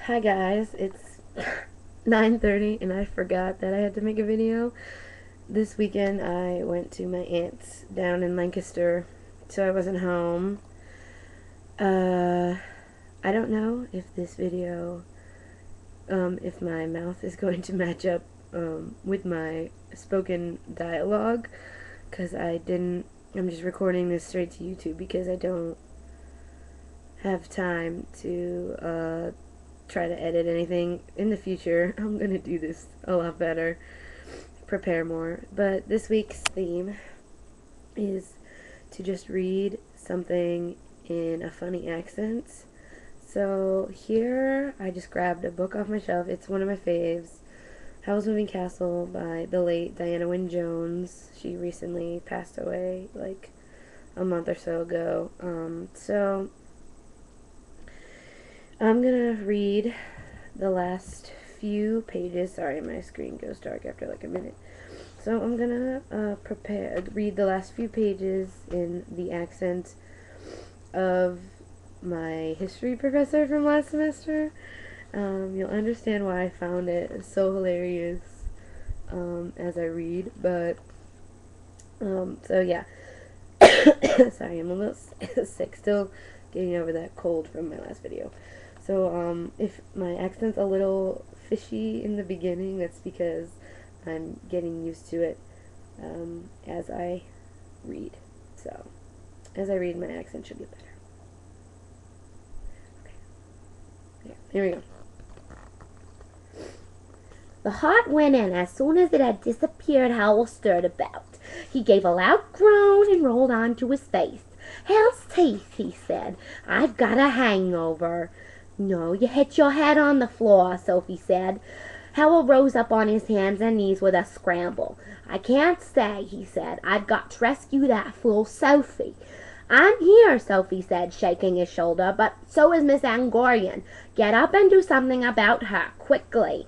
Hi guys, it's 9:30 and I forgot that I had to make a video. This weekend I went to my aunt's down in Lancaster, so I wasn't home. Uh, I don't know if this video, if my mouth is going to match up, with my spoken dialogue, because I'm just recording this straight to YouTube because I don't have time to, try to edit anything in the future. I'm gonna do this a lot better, prepare more. But this week's theme is to just read something in a funny accent. So here I just grabbed a book off my shelf. It's one of my faves, Howl's Moving Castle by the late Diana Wynne Jones. She recently passed away like a month or so ago. So I'm gonna read the last few pages. Sorry, my screen goes dark after like a minute. So I'm gonna read the last few pages in the accent of my history professor from last semester. You'll understand why I found it so hilarious as I read. But so yeah. Sorry, I'm a little sick. Still getting over that cold from my last video. So, if my accent's a little fishy in the beginning, that's because I'm getting used to it, as I read. So, as I read, my accent should get better. Okay. Yeah, here we go. The heart went in. As soon as it had disappeared, Howl stirred about. He gave a loud groan and rolled onto his face. "Hell's teeth," he said. "I've got a hangover." "No, you hit your head on the floor," Sophie said. Howl rose up on his hands and knees with a scramble. "I can't stay," he said. "I've got to rescue that fool Sophie." "I'm here," Sophie said, shaking his shoulder, "but so is Miss Angorian. Get up and do something about her, quickly."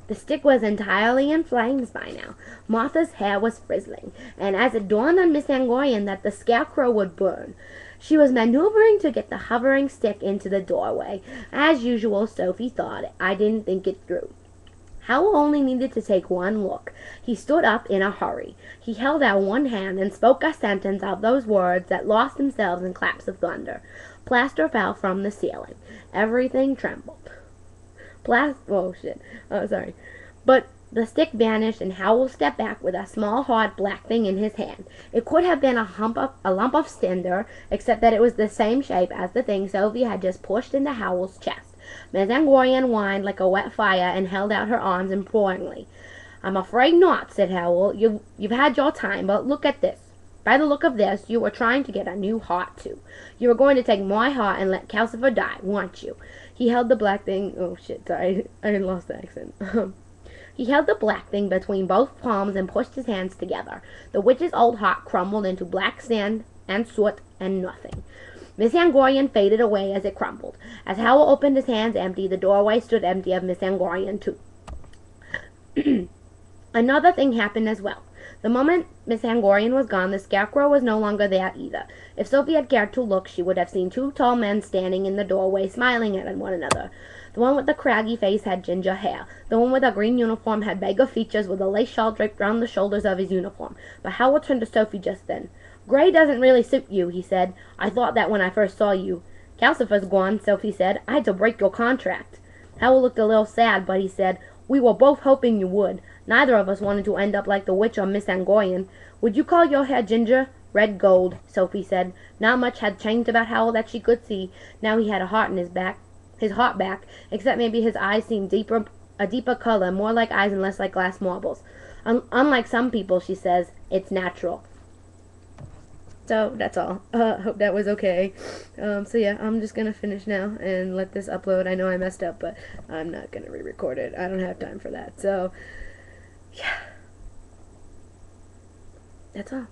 The stick was entirely in flames by now. Martha's hair was frizzling, and as it dawned on Miss Angorian that the scarecrow would burn, she was maneuvering to get the hovering stick into the doorway. As usual, Sophie thought, I didn't think it through. Howl only needed to take one look. He stood up in a hurry. He held out one hand and spoke a sentence of those words that lost themselves in claps of thunder. Plaster fell from the ceiling. Everything trembled. Sorry. But the stick vanished, and Howl stepped back with a small, hard, black thing in his hand. It could have been a lump of cinder, except that it was the same shape as the thing Sophie had just pushed into Howl's chest. Miss Angorian whined like a wet fire and held out her arms imploringly. "I'm afraid not," said Howl. You've had your time, but look at this. By the look of this, you were trying to get a new heart, too. You were going to take my heart and let Kelsey die, weren't you?" He held the black thing... Oh, shit, sorry. I lost the accent. He held the black thing between both palms and pushed his hands together. The witch's old heart crumbled into black sand and soot and nothing. Miss Angorian faded away as it crumbled. As Howl opened his hands empty, the doorway stood empty of Miss Angorian, too. Another thing happened as well. The moment Miss Angorian was gone, the scarecrow was no longer there either. If Sophie had cared to look, she would have seen two tall men standing in the doorway, smiling at one another. The one with the craggy face had ginger hair. The one with a green uniform had vaguer features with a lace shawl draped round the shoulders of his uniform. But Howl turned to Sophie just then. "Gray doesn't really suit you," he said. "I thought that when I first saw you." "Calcifer's gone," Sophie said. "I had to break your contract." Howl looked a little sad, but he said, "We were both hoping you would. Neither of us wanted to end up like the witch or Miss Angorian. Would you call your hair ginger?" "Red gold," Sophie said. Not much had changed about Howl that she could see. Now he had a heart in his heart back, except maybe his eyes seemed a deeper color, more like eyes and less like glass marbles. Unlike some people, she says, it's natural. So, that's all. Hope that was okay. So yeah, I'm just gonna finish now and let this upload. I know I messed up, but I'm not gonna re-record it. I don't have time for that. So, yeah. That's all.